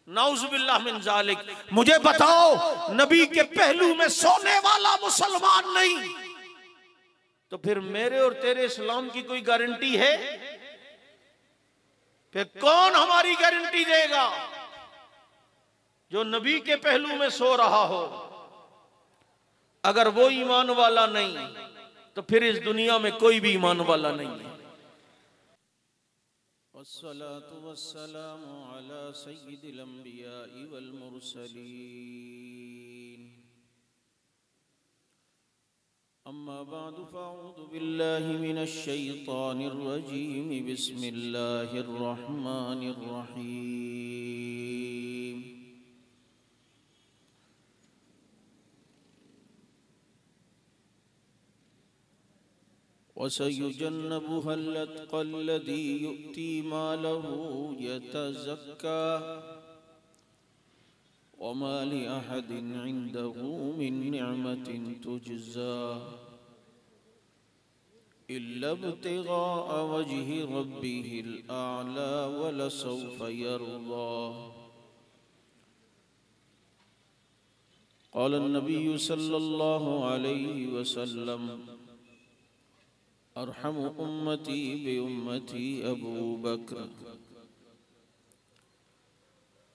नाउजुबिल्लाह मिन जालिक। मुझे बताओ नबी के पहलू में सोने वाला मुसलमान नहीं, तो फिर मेरे और तेरे इस्लाम की कोई गारंटी है? फिर कौन हमारी गारंटी देगा? जो नबी के पहलू में सो रहा हो, अगर वो ईमान वाला नहीं तो फिर इस दुनिया में कोई भी ईमान वाला नहीं है। वस्सलातु वस्सलामु अला सय्यिदिल अंबिया'i वल मुरसलीन, अम्मा बअदु फ़अऊज़ु बिल्लाहि मिनश शैतानिर रजीम, बिस्मिल्लाहिर रहमानिर रहीम। वसयुजन्नबुहा अल-अत्क़ा अल्लज़ी यु'ती मालहु यतज़क्का वमा लिअहदिन इंदहु मिन निअमतिन तुजज़ा इल्ला इब्तिग़ाअ वजहि रब्बिहिल अअला वलसौफ़ यर्ज़ा। क़ाल अन्नबिय्यु सल्लल्लाहु अलैहि वसल्लम अरहमु उम्मती बि उम्मती अबू बकर।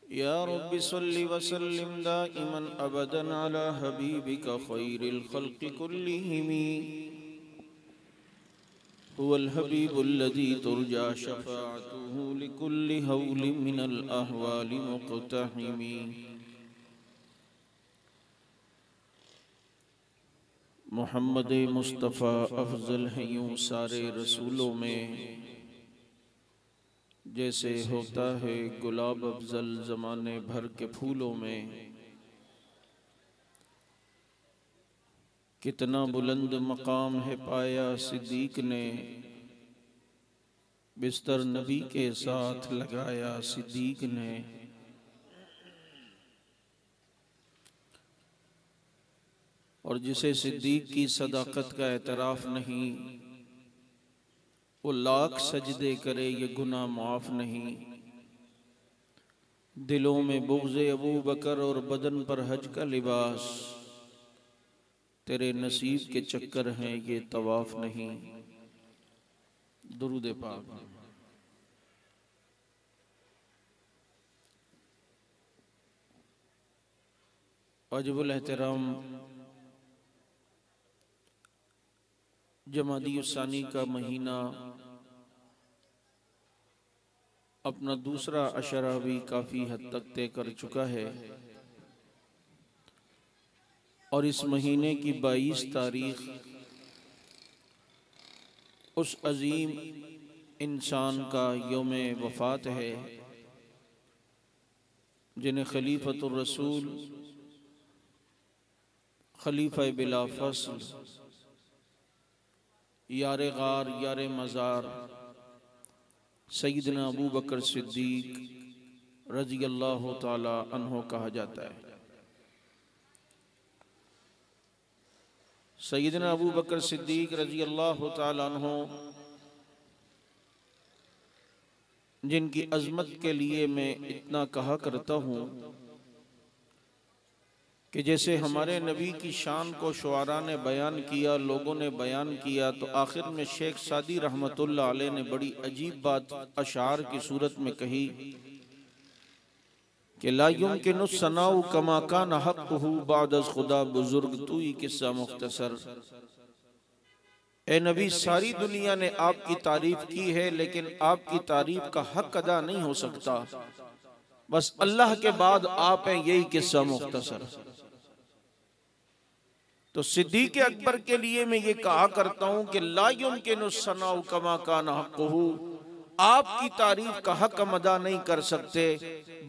या रब्बि सल्लि वसल्लिम दाइमन अबदन अला हबीबिका खैरिल खल्क़ि कुल्लिहिम हुवल हबीबुल्लज़ी तुरजा शफ़ाअतुहु लिकुल्लि हौलिन मिनल अहवालि मुक़तहिम। मोहम्मद मुस्तफ़ा अफजल है यूं सारे रसूलों में, जैसे होता है गुलाब अफजल ज़माने भर के फूलों में। कितना बुलंद मकाम है पाया सिद्दीक ने, बिस्तर नबी के साथ लगाया सिद्दीक ने। और जिसे सिद्दीक की सदाकत का एतराफ़ नहीं, वो लाख सजदे करे ये गुनाह माफ़ नहीं। दिलों में बुग़्ज़े अबू बकर और बदन पर हज का लिबास, तेरे नसीब के चक्कर हैं ये तवाफ़ नहीं। दुरूद पाक। वाजिबुल एहतराम जमादी-उस-सानी का महीना अपना दूसरा अशरा भी काफ़ी हद तक तय कर चुका है, और इस महीने की 22 तारीख उस अजीम इंसान का यौम वफ़ात है जिन्हें खलीफतुर रसूल, खलीफा बिला फ़स्ल, यारे गार यारे मज़ार सैयदना अबू बकर सिद्दीक रज़ी अल्लाह ताला अन्हो कहा जाता है। सैयदना अबू बकर सिद्दीक रज़ी अल्लाह ताला अन्हो, जिनकी अज़मत के लिए मैं इतना कहा करता हूँ कि जैसे हमारे नबी की शान को शुआरा ने बयान किया, लोगों ने बयान किया, तो आखिर में शेख सादी रहमतुल्लाह अलैह ने बड़ी अजीब बात अशार की सूरत में कही कि ला युमकिनु सनाउ कमा कान हक़्क़ुहु बाद अज़ खुदा बुजुर्ग तू ही किस्सा मुख्तसर। ए नबी, सारी दुनिया ने आपकी तारीफ की है, लेकिन आपकी तारीफ का हक अदा नहीं हो सकता, बस अल्लाह के बाद आप हैं, यही किस्सा मुख्तसर। तो सिद्दीक अकबर के लिए मैं ये कहा करता हूं कि ला युमकिनु सनाउ कमा कान हक़्क़ुहु, आपकी तारीफ का हक हम अदा नहीं कर सकते।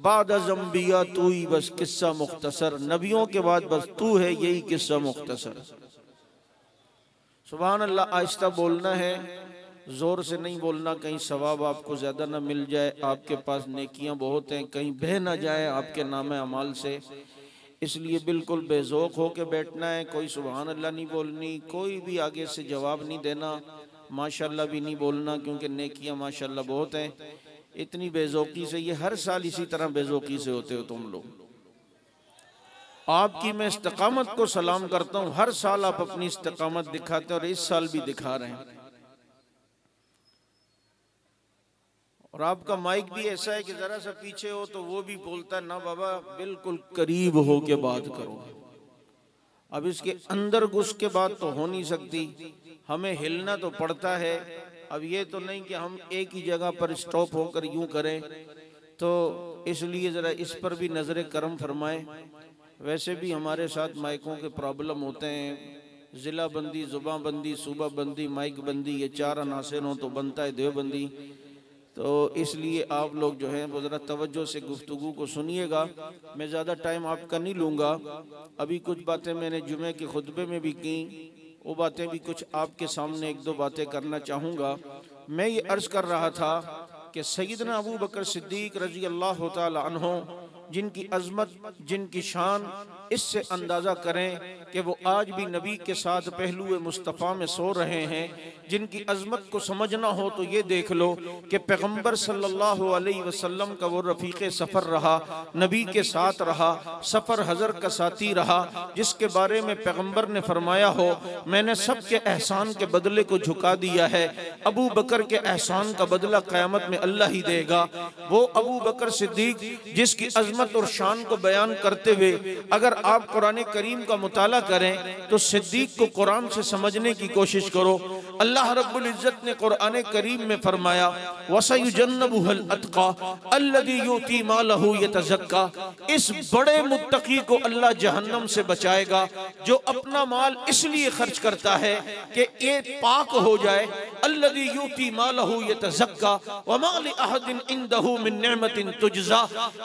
बाद अज़ अंबिया तू ही बस किस्सा मुख्तसर, नबियों के बाद बस तू है, यही किस्सा मुख्तसर। सुभान अल्लाह। आहिस्ता बोलना है, जोर से नहीं बोलना, कहीं सवाब आपको ज्यादा ना मिल जाए। आपके पास नेकियां बहुत हैं, कहीं बह ना जाए आपके नामे अमाल से, इसलिए बिल्कुल बेज़ौक़ हो के बैठना है। कोई सुभान अल्लाह नहीं बोलनी, कोई भी आगे से जवाब नहीं देना, माशाल्लाह भी नहीं बोलना, क्योंकि नेकियां माशाल्लाह बहुत हैं। इतनी बेजौकी से, ये हर साल इसी तरह बेजौकी से होते हो तुम लोग। आपकी मैं इस्तिकामत को सलाम करता हूँ, हर साल आप अपनी इस्तिकामत दिखाते हैं और इस साल भी दिखा रहे हैं। और आपका माइक भी ऐसा है कि जरा सा पीछे हो तो वो भी बोलता है ना बाबा बिल्कुल करीब हो के बात करो। अब इसके अंदर घुस के बात तो हो नहीं सकती, हमें हिलना तो पड़ता है। अब ये तो नहीं कि हम एक ही जगह पर स्टॉप होकर यूं करें, तो इसलिए जरा इस पर भी नजर करम फरमाएं। वैसे भी हमारे साथ माइकों के प्रॉब्लम होते हैं, जिला बंदी, जुबा बंदी, सूबा बंदी, माइक बंदी, ये चार अनासर हों तो बनता है देवबंदी। तो इसलिए आप लोग जो है वो ज़रा तवज्जो से गुफ्तगू को सुनिएगा। मैं ज़्यादा टाइम आपका नहीं लूँगा। अभी कुछ बातें मैंने जुमे के खुतबे में भी की, वो बातें भी कुछ आपके सामने एक दो बातें करना चाहूँगा। मैं ये अर्ज़ कर रहा था कि सैयदना अबू बकर सिद्दीक रज़ी अल्लाह तआला अन्हु, जिनकी अज़मत, जिनकी शान, इससे अंदाज़ा करें कि वो आज भी नबी के साथ पहलुए मुस्तफ़ा में सो रहे हैं। जिनकी अज़मत को समझना हो तो ये देख लो कि पैगम्बर सल्लल्लाहु अलैहि वसल्लम का वो रफ़ीक़े सफ़र रहा, नबी के साथ रहा, सफ़र हज़र का साथी रहा, जिसके बारे में पैगम्बर ने फरमाया हो मैंने सबके एहसान के बदले को झुका दिया है, अबू बकर के एहसान का बदला क़यामत में अल्लाह ही देगा। वो अबू बकर सिद्दीक जिसकी अज़मत और शान को बयान करते हुए अगर आप कुरान करीम का मुताला करें तो सिद्दीक को कुरान से समझने की कोशिश करो। अल्लाह रब्बुल इज्जत ने कुरान करीम में फरमाया वसयुजन्नबुहुल अत्क़ा अल्लज़ी युती मालहु यतज़क्का, इस बड़े मुत्तकी को अल्लाह जहन्नम से बचाएगा जो अपना माल इसलिए खर्च करता है कि ये पाक हो जाए। अल्लज़ी युती मालहु यतज़क्का वमा लिअहदिन इंदहु मिन निअमतिन तुजज़ा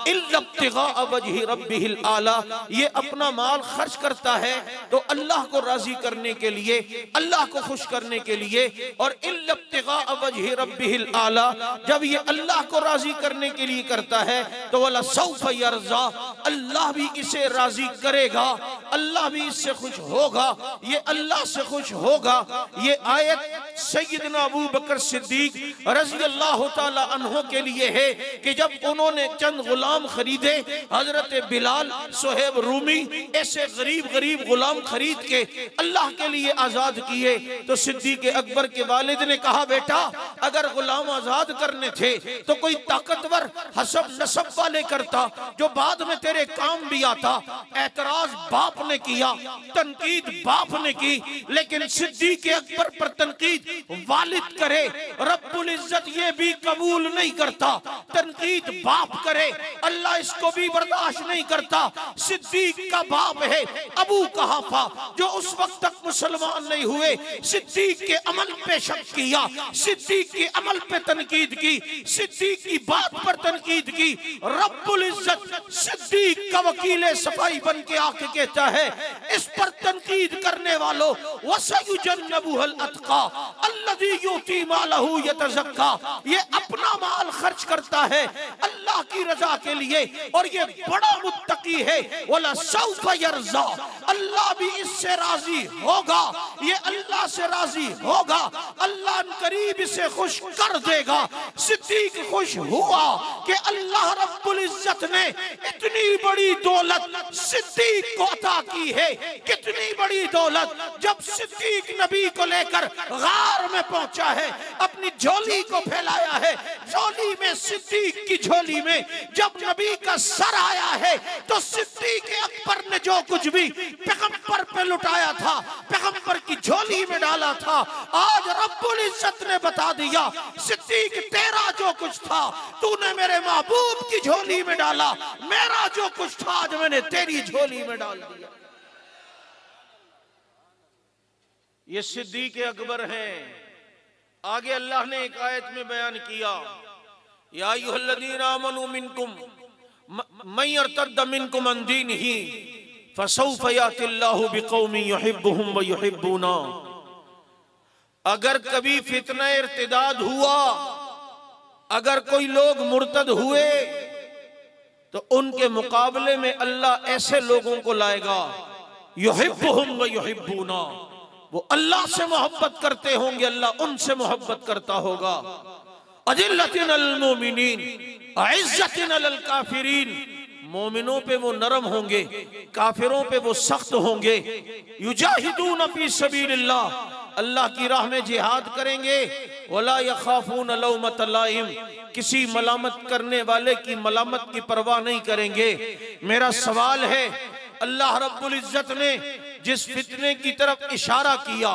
इल्ला इब्तिग़ाअ वजहि रब्बिहिल आला, ये अपना माल खर्च करता है तो अल्लाह को राजी करने के लिए, अल्लाह को खुश करने के लिए। और इल्ला इब्तिग़ाअ वजहि रब्बिहिल आला, जब ये अल्लाह को राजी करने के लिए करता है तो वला सौफ़ यरज़ा, अल्लाह भी इसे राजी करेगा, अल्लाह भी इससे खुश होगा, ये अल्लाह से खुश होगा। ये आयत सैयदना अबू बकर सिद्दीक रज़ी अल्लाह तआला अन्हु के लिए है कि जब उन्होंने चंद गुलाम खरीदे, हजरत बिलाल, सुहेब रूमी, ऐसे गरीब गरीब गुलाम खरीद के अल्लाह के लिए आजाद किए, तो सिद्दीक अकबर के वालिद ने कहा बेटा अगर गुलाम आजाद करने थे तो कोई ताकतवर हसब नसब वाले करता जो बाद में तेरे काम भी आता। एतराज बाप ने किया, तनकीद बाप ने की, लेकिन सिद्दीक अकबर पर तनकीद वालिद करे, रब्बुल इज्जत ये भी कबूल नहीं करता। तनकीद बाप करे, अल्लाह इसको भी बर्दाश्त नहीं करता। सिद्दीक का बाप है अबू कहाफा, जो उस वक्त तक मुसलमान नहीं हुए, सिद्दीक के अमल पे शक किया, सिद्दीक के अमल पे तनकीद की, सिद्दीक की बात पर तनकीद की। रब्बुल इज्जत सिद्दीक का वकील सफाई बन के आके कहता है इस पर तनकीद करने वालों वसयुजन्नबुहुल अत्क़ा अल्लज़ी युती मालहु यतज़क्का, ये अपना माल खर्च करता है अल्लाह की रजा के लिए और ये बड़ा मुत्तकी है। वला सौफ़ यरज़ा, अल्लाह भी इससे राजी होगा, ये अल्लाह से राजी होगा, अल्लाह करीब इसे खुश कर देगा। सिद्दीक खुश हुआ कि अल्लाह रब्बुल इज्जत ने इतनी बड़ी दौलत सिद्दीक को अता की है। कितनी बड़ी दौलत, जब सिद्दीक नबी को लेकर गार में पहुंचा है, अपनी झोली को फैलाया है, झोली में सिद्दीक की झोली में जब नबी का सर आया है तो सिद्दीक अकबर ने जो कुछ भी पैगंबर पे लुटाया था, पैगंबर की झोली में डाला था, आज रब्बुल इज्जत ने बता दिया सिद्दीक तेरा जो कुछ था तूने मेरे महबूब की झोली में डाला, मेरा जो कुछ था आज मैंने तेरी झोली में डाल दिया। ये सिद्दीक अकबर हैं। आगे अल्लाह ने एक आयत में बयान किया या अय्युहल्लज़ीना आमनू मिनकुम मन यर्तद्द मिनकुम अन दीनिही फसौफ़ यातिल्लाहु बिक़ौमिन युहिब्बुहुम व युहिब्बूना। अगर कभी फितना इर्तिदाद हुआ, अगर कोई लोग मुर्तद हुए तो उनके मुकाबले में अल्लाह ऐसे लोगों को लाएगा युहिब्बुहुम व युहिब्बूना, वो अल्लाह से मोहब्बत करते होंगे, अल्लाह उनसे मोहब्बत करता होगा। अदिल्लतिन अलल मोमिनीन अइज़्ज़तिन अलल काफिरीन, मोमिनों पे वो नरम होंगे, काफिरों पे वो सख्त होंगे। युजाहिदून फी सबीलिल्लाह, अल्लाह की राह में जिहाद करेंगे। वला यखाफून लौमत लाइम, किसी मलामत करने वाले की मलामत की परवाह नहीं करेंगे। मेरा सवाल है, अल्लाह रब्बुल इज्जत ने जिस फितने की तरफ इशारा किया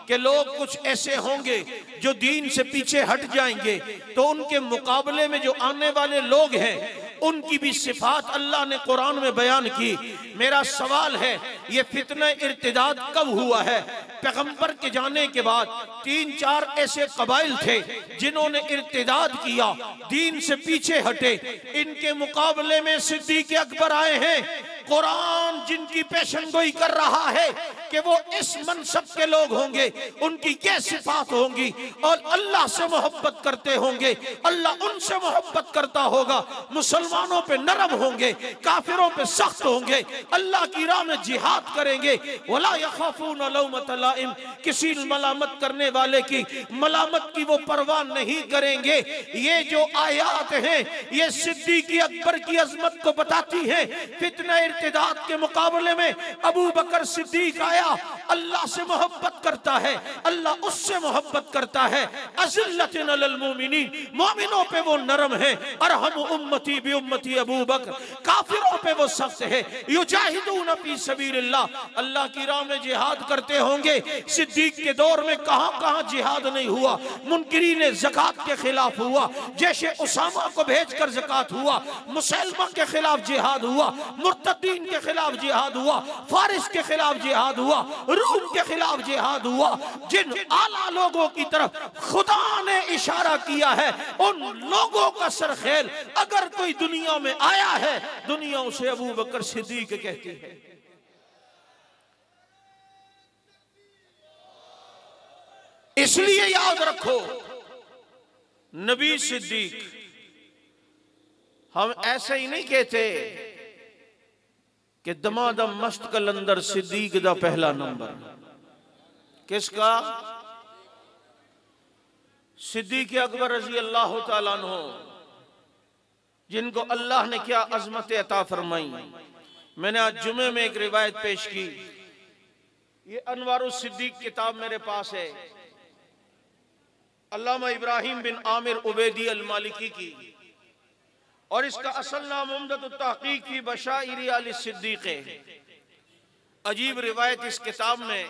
कि लोग कुछ ऐसे होंगे जो दीन से पीछे हट जाएंगे, तो उनके मुकाबले में जो आने वाले लोग हैं उनकी भी सिफात अल्लाह ने कुरान में बयान की। मेरा सवाल है, ये फितना इर्तिदाद कब हुआ है? पैगंबर के जाने के बाद 3-4 ऐसे कबाइल थे जिन्होंने इर्तिदाद किया, दीन से पीछे हटे। इनके मुकाबले में सिद्दीक अकबर आए हैं। कुरान जिनकी पेशनगोई कर रहा है कि वो इस मनसब के लोग होंगे, उनकी क्या सिफात होंगी और अल्लाह से मोहब्बत करते होंगे, अल्लाह उनसे मोहब्बत करता होगा, मुसलमानों पे नरम होंगे, काफिरों पे सख्त होंगे, अल्लाह की राह में जिहाद करेंगे। वला यखाफून लौमत लाइम, किसी मलामत करने वाले की मलामत की वो परवाह नहीं करेंगे। ये जो आयात हैं ये सिद्दीक अकबर की अजमत को बताती हैं। फितना इर्तिदाद के मुकाबले में अबू बकर सिद्दीक आया, अल्लाह से मोहब्बत करता है, अल्लाह उससे मोहब्बत करता है। अज़िल्लतिन अलल मोमिनीन, मोमिनों पे वो नरम है। अरहम उम्मती बि उम्मती अबू बकर, काफिरों पे वो सख्त है। युजाहिदून फी सबीलिल्लाह, अल्लाह की राह में जिहाद करते होंगे। सिद्दीक के दौर में कहां कहां जिहाद नहीं हुआ। मुनकिरीन ज़कात के खिलाफ हुआ, जैसे उसामा को भेजकर ज़कात हुआ, मुसलमा के खिलाफ जिहाद हुआ, मुर्तदीन के खिलाफ जिहाद हुआ, फारिस के खिलाफ जिहाद हुआ, रूम के खिलाफ जिहाद हुआ। जिन आला लोगों की तरफ खुदा ने इशारा किया है, उन लोगों का सरखेल अगर कोई दुनिया में आया है, दुनिया उसे अबू बकर सिद्दीक कहती है। इसलिए याद रखो, नबी सिद्दीक, हम ऐसे ही नहीं कहते कि दमादम मस्त कलंदर सिद्दीक दा पहला नंबर। किसका? सिद्दीक अकबर रजी अल्लाह तआला अन्हु, जिनको अल्लाह ने क्या अजमत अता फरमाई। मैंने आज जुमे में एक रिवायत पेश की, ये अनवारुस सिद्दीक किताब मेरे पास है, अल्लामा इब्राहिम बिन आमिर उबैदी अल मालिकी की, और इसका असल नाम उम्दतुत तहकीक फी बशाइर आल सिद्दीक है। अजीब रिवायत इस किताब में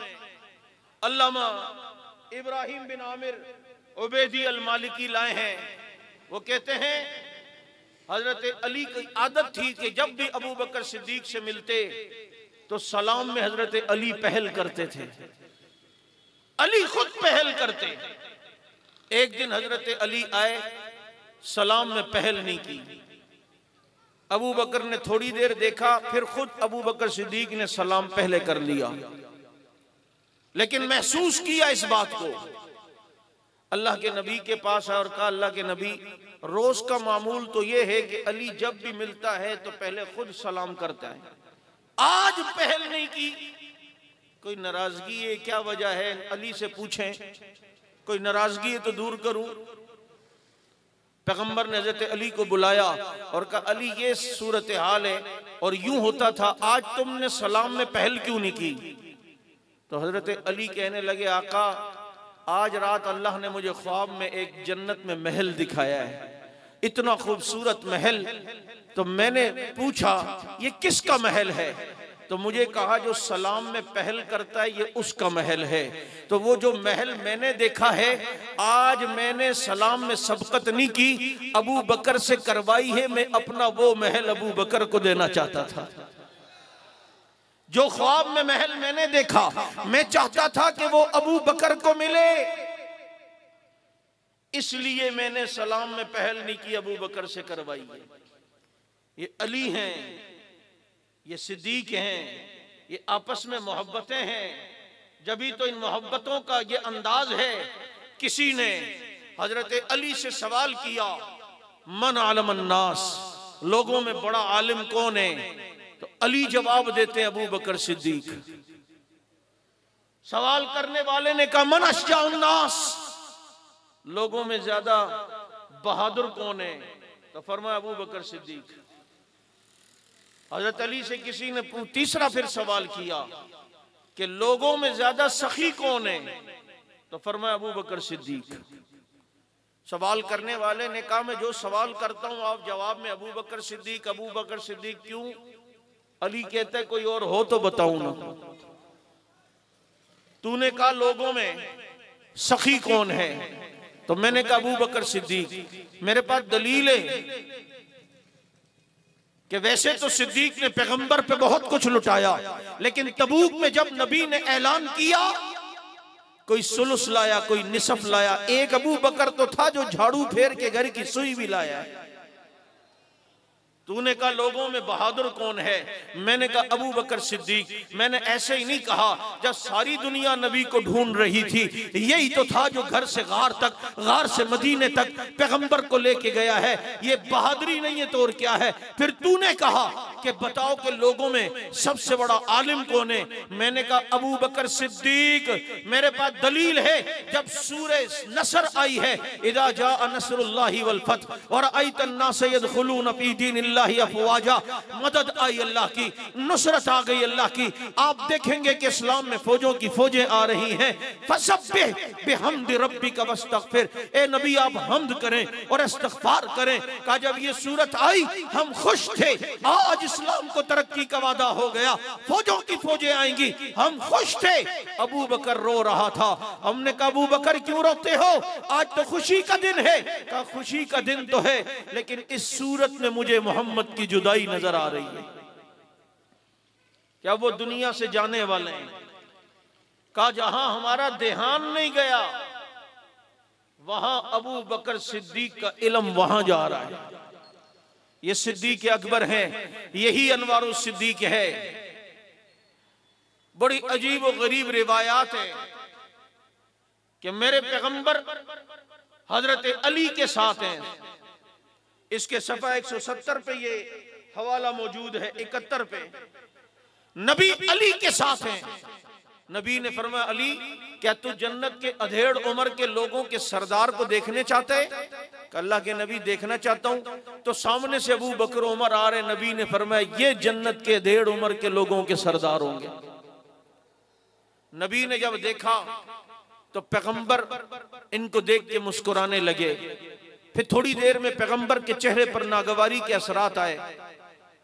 अल्लामा इब्राहिम बिन आमिर उबैदी अल मालिकी लाए हैं। वो कहते हैं हजरत अली की आदत थी कि जब भी अबू बकर सिद्दीक से मिलते तो सलाम में हजरत अली पहल करते थे, अली खुद पहल करते। एक दिन हजरत अली आए, सलाम में पहल नहीं की। अबू बकर ने थोड़ी देर देखा, फिर खुद अबू बकर सिद्दीक ने सलाम पहले कर लिया, लेकिन महसूस किया इस बात को। अल्लाह के नबी के पास आया और कहा, अल्लाह के नबी, रोज का मामूल तो ये है कि अली जब भी मिलता है तो पहले खुद सलाम करता है, आज पहल नहीं की। कोई नाराजगी है? क्या वजह है? अली से पूछें। कोई नाराजगी है तो दूर करूं। पैगंबर ने हजरत अली को बुलाया और कहा, अली ये सूरत हाल है और यूं होता था, आज तुमने सलाम में पहल क्यों नहीं की? तो हजरत अली कहने लगे, आका आज रात अल्लाह ने मुझे ख्वाब में एक जन्नत में महल दिखाया है, इतना खूबसूरत महल। तो मैंने पूछा ये किसका महल है? तो मुझे कहा जो सलाम में पहल करता है ये उसका महल है। तो वो जो महल मैंने देखा है, आज मैंने सलाम में सबकत नहीं की, अबू बकर से करवाई है। मैं अपना वो महल अबू बकर को देना चाहता था। जो ख्वाब में महल मैंने देखा, मैं चाहता था कि वो अबू बकर को मिले, इसलिए मैंने सलाम में पहल नहीं की, अबू बकर से करवाई है। ये अली हैं, ये सिद्दीक हैं, ये आपस में मोहब्बतें हैं। जभी तो इन मोहब्बतों का ये अंदाज है। किसी ने हजरत अली से सवाल किया, मन आलम अन्नास, लोगों में बड़ा आलिम कौन है? तो अली जवाब देते अबू बकर सिद्दीक। सवाल करने वाले ने कहा, मन अश्जा उन्नास, लोगों में ज्यादा बहादुर कौन है? तो फरमाया अबू बकर सिद्दीक। हजरत अली से किसी ने तीसरा फिर सवाल किया कि लोगों में ज्यादा सखी कौन है? तो फरमाया अबू बकर सिद्दीक। सवाल करने वाले ने कहा मैं जो सवाल करता हूं आप जवाब में अबू बकर सिद्दीक, अबू बकर सिद्दीक क्यों? अली कहता है कोई और हो तो बताऊं ना। तूने कहा लोगों में सखी कौन है? तो मैंने कहा अबू बकर सिद्दीक। मेरे पास दलील है कि वैसे तो सिद्दीक ने पैगंबर पे बहुत कुछ लुटाया, लेकिन तबूक में जब नबी ने ऐलान किया कोई सुलुस लाया, कोई निसफ लाया। एक अबू बकर तो था जो झाड़ू फेर के घर की सुई भी लाया। तूने कहा लोगों में बहादुर कौन है? मैंने कहा अबू बकर सिद्दीक। मैंने ऐसे ही नहीं कहा, जब सारी दुनिया नबी को ढूंढ रही थी यही तो था जो घर से गार तक, गार से मदीने तक पैगंबर को लेके गया है। ये बहादुरी नहीं है तो और क्या है? फिर तूने कहा कि बताओ कि लोगों में सबसे बड़ा आलिम कौन है? मैंने कहा अबू बकर सिद्दीक। मेरे पास दलील है, जब सूरह नसर आई है इदा जाअ नसरुल्लाहि वल फतह और अयतन नास यदखुलून फी दीनिल्लाहि अफवाजा, मदद आई अल्लाह की, नुसरत आ गई अल्लाह की। आप देखेंगे कि इस्लाम में फौजों की फौजें आ रही हैं। फसब्बिह बिहम्दि रब्बिका वस्तगफिर। ए नबी आप हम्द करें और इस्तिगफार करें। कहा जब ये सूरत आई हम खुश थे, आज इस्लाम को तरक्की का वादा हो गया, फौजों की फौजें आएंगी, हम खुश थे। अबू बकर रो रहा था। हमने कहा अबू बकर क्यों रोते हो? आज तो खुशी का दिन है। कहा खुशी का दिन तो है, लेकिन इस सूरत में मुझे मोहम्मद की जुदाई नजर आ रही है। क्या वो दुनिया से जाने वाले हैं? कहा जहां हमारा देहान नहीं गया वहां अबू बकर सिद्दीक का इल्म वहां जा रहा है। ये सिद्दीक अकबर है, यही अनवारुल सिद्दीक है। बड़ी अजीब और गरीब रिवायात है कि मेरे पैगंबर हजरत अली के साथ हैं। इसके सफा 170 पे ये हवाला मौजूद है, 71 पे नबी अली के साथ हैं। नबी ने फरमाया अली क्या तू जन्नत के अधेड़ उम्र के लोगों के सरदार को देखने चाहता है? अल्लाह के नबी देखना चाहता हूं। तो सामने से अबू बकर उमर आ रहे। नबी ने फरमाया ये जन्नत के अधेड़ उम्र के लोगों के सरदार होंगे। नबी ने जब देखा तो पैगंबर इनको देख के मुस्कुराने लगे। फिर थोड़ी देर में पैगंबर के चेहरे पर नागवारी के असरात आए।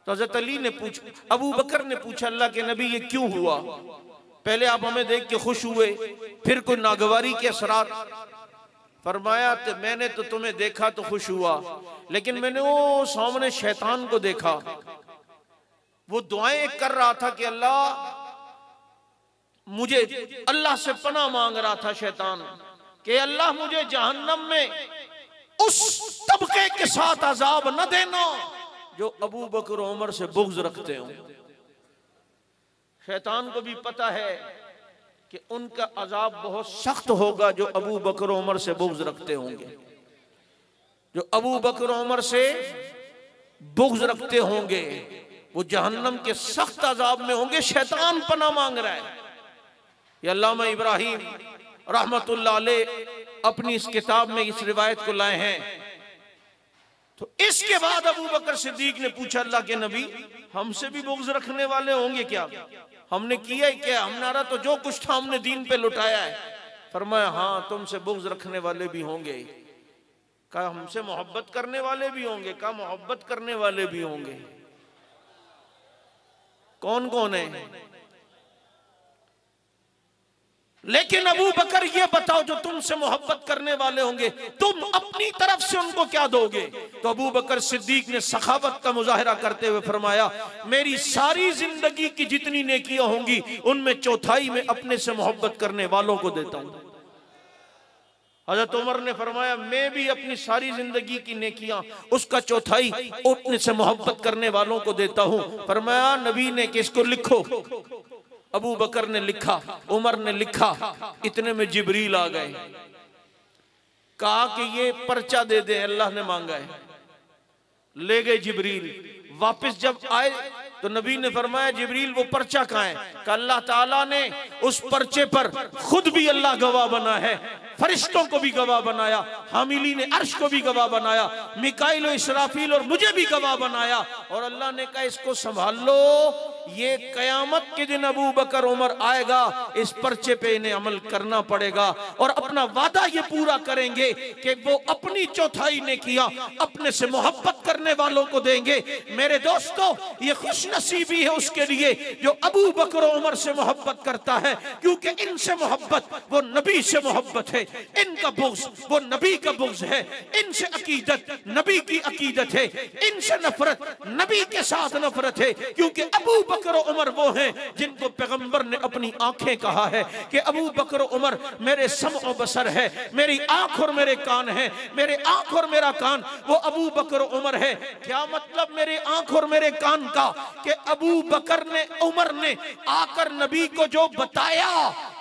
तो हज़रत अली ने पूछा, अबू बकर ने पूछा अल्लाह के नबी ये क्यों हुआ? पहले आप हमें देख के खुश हुए, फिर कोई नागवारी के असरात। फरमाया तो मैंने तो तुम्हें देखा तो खुश हुआ, लेकिन मैंने वो सामने शैतान को देखा, वो दुआएं कर रहा था कि अल्लाह मुझे, अल्लाह से पनाह मांग रहा था शैतान कि अल्लाह मुझे जहन्नम में उस तबके के साथ अजाब न देना जो अबू बकर उमर से बुग़्ज़ रखते हो। शैतान को भी पता है कि उनका अजाब बहुत सख्त होगा जो अबू बकर उमर से बुग़्ज़ रखते होंगे। जो अबू बकर उमर से बुग़्ज़ रखते होंगे वो जहन्नम के सख्त अजाब में होंगे। शैतान पनाह मांग रहा है। ये अल्लामा इब्राहिम रहमतुल्लाह अलैह अपनी इस किताब में इस रिवायत को लाए हैं। तो इसके बाद अबू बकर सिद्दीक ने पूछा अल्लाह के नबी हमसे भी बुग़्ज़ रखने वाले होंगे क्या? हमने किया ही क्या? हमारा तो जो कुछ था हमने दीन पे लुटाया है। फरमाया हाँ तुमसे बुग़्ज़ रखने वाले भी होंगे। कहा हमसे मोहब्बत करने वाले भी होंगे? कहा मोहब्बत करने वाले भी होंगे। कौन कौन है? लेकिन अबू बकर ये बताओ जो तुमसे मोहब्बत करने वाले होंगे तुम अपनी तरफ से उनको क्या दोगे? तो अबू बकर सिद्दीक ने सखावत का मुजाहिरा करते हुए फरमाया मेरी सारी जिंदगी की जितनी नेकियां होंगी उनमें चौथाई में अपने से मोहब्बत करने वालों को देता हूं। हजरत उमर ने फरमाया मैं भी अपनी सारी जिंदगी की नेकियां उसका चौथाई अपने से मोहब्बत करने वालों को देता हूं। फरमाया नबी ने कि इसको लिखो। अबू बकर ने लिखा, उमर ने लिखा, इतने में जिब्रील आ गए। कहा कि ये पर्चा दे दे, अल्लाह ने मांगा है। ले गए जिब्रील। वापस जब आए तो नबी ने फरमाया जिब्रील वो पर्चा कहाँ है? कि अल्लाह ताला ने उस पर्चे पर खुद भी अल्लाह गवाह बना है फरिश्तों को भी गवाह बनाया, हामिलीन अर्श को भी गवाह बनाया, मिकाइल और इसराफील और मुझे भी गवाह बनाया। और अल्लाह ने कहा इसको संभाल लो, ये कयामत के दिन अबू बकर उमर आएगा, इस पर्चे पे इन्हें अमल करना पड़ेगा और अपना वादा ये पूरा करेंगे कि वो अपनी चौथाई ने किया अपने से मोहब्बत करने वालों को देंगे। मेरे दोस्तों, ये खुश नसीबी है उसके लिए जो अबू बकर उमर से मोहब्बत करता है, क्योंकि इनसे मोहब्बत वो नबी से मोहब्बत है, इनका बुग़्ज़ वो नबी का बुग़्ज़ है, इनसे अकीदत नबी की अकीदत है, इनसे नफरत नबी के साथ नफरत है। क्योंकि अबू बकर उमर वो हैं जिनको पैगंबर ने अपनी आंखें कहा है कि अबू बकर उमर मेरे समअ बसर है, मेरी आंख और मेरे कान है, मेरे आंख और मेरा कान वो अबू बकर उमर है। क्या मतलब मेरे आंख और मेरे कान का? कि अबू बकर ने उमर ने आकर नबी को जो बताया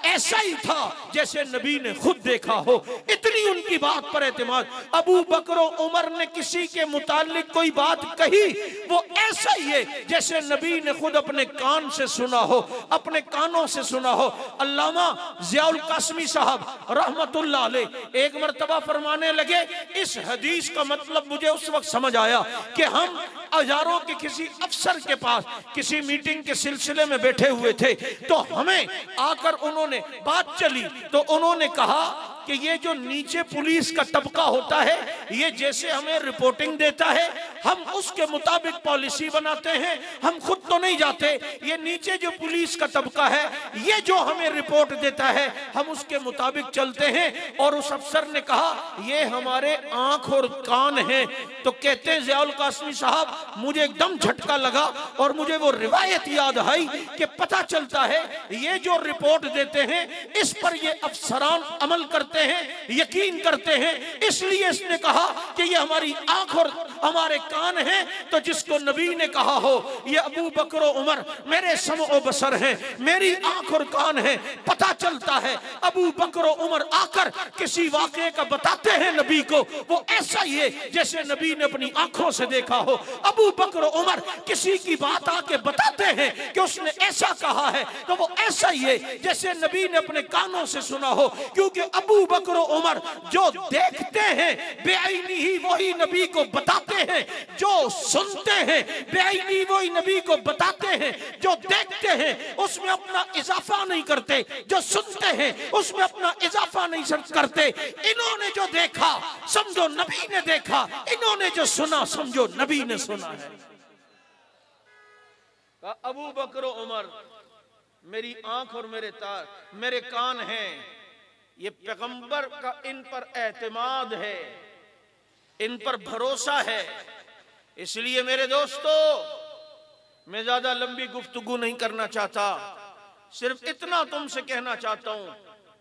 ऐसा ही था जैसे नबी ने खुद देखा हो, इतनी उनकी बात पर एतमाद। अबू बकर उमर ने किसी के मुतालिक कोई बात कही वो ऐसा ही है जैसे नबी ने खुद अपने कान से सुना हो, अपने कानों से सुना हो। अल्लामा ज़ियाउल कासमी साहब रहमतुल्लाह अलैह एक मर्तबा फरमाने लगे, इस हदीस का मतलब मुझे उस वक्त समझ आया कि हम हजारों के किसी अफसर के पास किसी मीटिंग के सिलसिले में बैठे हुए थे, तो हमें आकर उन्होंने बात चली तो उन्होंने कहा कि ये जो नीचे पुलिस का तबका होता है ये जैसे हमें रिपोर्टिंग देता है हम उसके मुताबिक पॉलिसी बनाते हैं, हम खुद तो नहीं जाते, ये नीचे जो पुलिस का तबका है ये जो हमें रिपोर्ट देता है हम उसके मुताबिक चलते हैं। और उस अफसर ने कहा ये हमारे आंख और कान हैं। तो कहते हैं ज़ियाउल कासमी साहब मुझे एकदम झटका लगा और मुझे वो रिवायत याद आई कि पता चलता है ये जो रिपोर्ट देते हैं इस पर ये अफसरान अमल करते हैं, यकीन करते हैं, इसलिए इसने कहा कि ये हमारी आंख और हमारे कान हैं। तो जिसको नबी ने कहा हो ये अबू बकर उमर मेरे समओ बसर हैं, मेरी आंख और कान हैं, पता चलता है अबू बकर उमर आकर किसी वाक़े का बताते हैं नबी को वो ऐसा ही है जैसे नबी ने अपनी आंखों से देखा हो। अबू बकर उमर किसी की बात आके बताते हैं कि उसने ऐसा कहा है तो वो ऐसा ही है जैसे नबी ने अपने कानों से सुना हो। क्योंकि अबू बकर उमर जो देखते हैं बेआईनी ही वही नबी को बताते हैं, जो सुनते हैं बेआईनी वही नबी को बताते हैं, जो देखते हैं उसमें अपना इजाफा नहीं करते, जो सुनते हैं उसमें अपना इजाफा नहीं करते। इन्होंने जो देखा समझो नबी ने देखा, इन्होंने जो सुना समझो नबी ने सुना है। अबू बकर उमर मेरी आंख और मेरे कान हैं, ये पैगंबर का इन पर एतमाद है, इन पर भरोसा है। इसलिए मेरे दोस्तों मैं ज्यादा लंबी गुफ्तगू नहीं करना चाहता, सिर्फ इतना तुमसे कहना चाहता हूं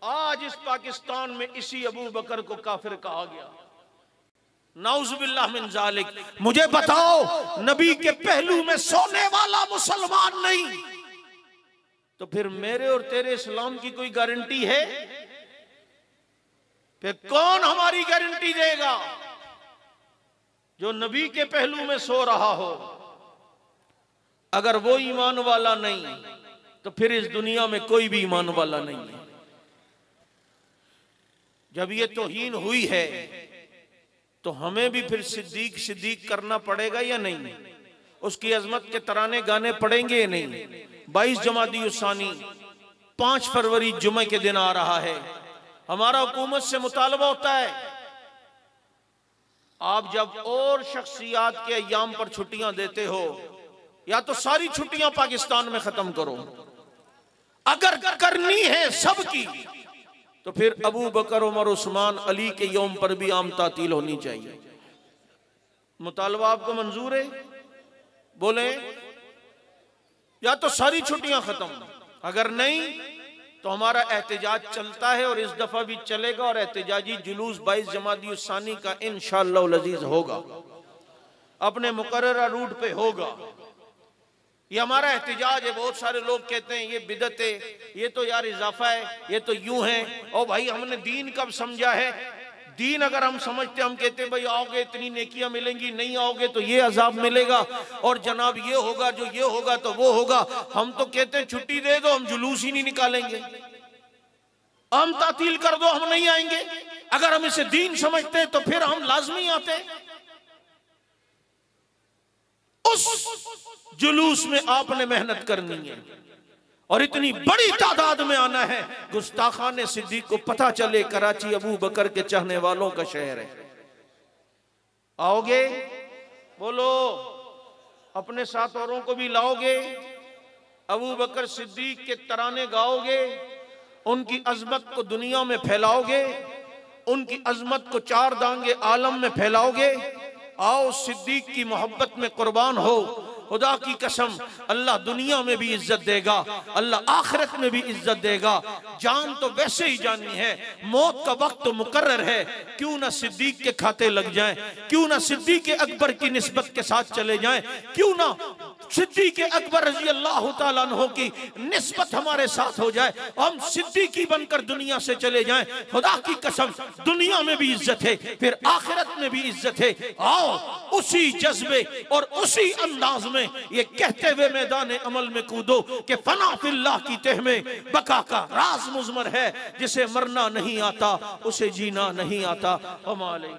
आज इस पाकिस्तान में इसी अबू बकर को काफिर कहा गया, नाउजुबिल्लाह मिन जालिक। मुझे बताओ नबी के पहलू में सोने वाला मुसलमान नहीं तो फिर मेरे और तेरे इस्लाम की कोई गारंटी है? फिर कौन हमारी गारंटी देगा? जो नबी के पहलू में सो रहा हो अगर वो ईमान वाला नहीं तो फिर इस दुनिया में कोई भी ईमान वाला नहीं है। जब ये तौहीन हुई है तो हमें भी फिर सिद्दीक सिद्दीक करना पड़ेगा या नहीं? उसकी अजमत के तराने गाने पड़ेंगे या नहीं? 22 जमादी उसानी 5 फरवरी जुमे के दिन आ रहा है। हमारा हुकूमत से मुतालबा होता है आप जब और शख्सियात के अय्याम पर छुट्टियां देते हो या तो सारी छुट्टियां पाकिस्तान में खत्म करो, अगर करनी है सबकी तो फिर अबू बकर उमर उस्मान अली के यौम पर भी आम तातील होनी चाहिए। मुतालबा आपको मंजूर है? बोले या तो सारी छुट्टियां खत्म, अगर नहीं तो हमारा एहतजाज चलता है और इस दफा भी चलेगा और एहतजाजी जुलूस 22 जमादी उसानी का इंशाअल्लाह अज़ीज़ होगा, अपने मुकर्ररा रूट पे होगा। ये हमारा एहतजाज है। बहुत सारे लोग कहते हैं ये बिदत है, ये तो यार इजाफा है, ये तो यूं है। और भाई हमने दीन कब समझा है? दीन अगर हम समझते हम कहते भाई आओगे इतनी नेकियां मिलेंगी, नहीं आओगे तो ये अजाब मिलेगा और जनाब ये होगा, जो ये होगा तो वो होगा। हम तो कहते हैं छुट्टी दे दो, हम जुलूस ही नहीं निकालेंगे। हम तातील कर दो, हम नहीं आएंगे। अगर हम इसे दीन समझते तो फिर हम लाजमी आते। उस जुलूस में आपने मेहनत करनी है और इतनी बड़ी तादाद में आना है, गुस्ताखान सिद्दीक को पता चले कराची अबू बकर के चाहने वालों का शहर है। आओगे? बोलो। अपने साथ औरों को भी लाओगे? अबू बकर सिद्दीक के तराने गाओगे? उनकी अजमत को दुनिया में फैलाओगे? उनकी अजमत को चार दांगे आलम में फैलाओगे? आओ, सिद्दीक की मोहब्बत में कुर्बान हो। खुदा की कसम, अल्लाह दुनिया में भी इज्जत देगा, अल्लाह आखिरत में भी इज्जत देगा। जान तो वैसे ही जानी है, मौत का वक्त तो मुकर्रर है। क्यों ना सिद्दीक के खाते लग जाएं, क्यों ना सिद्दीक अकबर की निस्बत के साथ चले जाएं, क्यों ना सिद्दीक अकबर रजी अल्लाह तआला अन्हु की निस्बत हमारे साथ हो जाए, हम सिद्दीकी बनकर दुनिया से चले जाएं। खुदा की कसम, दुनिया में भी इज्जत है, फिर आखिरत में भी इज्जत है। आओ, उसी जज्बे और उसी अंदाज में ये कहते हुए मैदान अमल में कूदो कि फना फिल्लाह की तह में बका का राज मुज़मर है। जिसे मरना नहीं आता उसे जीना नहीं आता। हमारे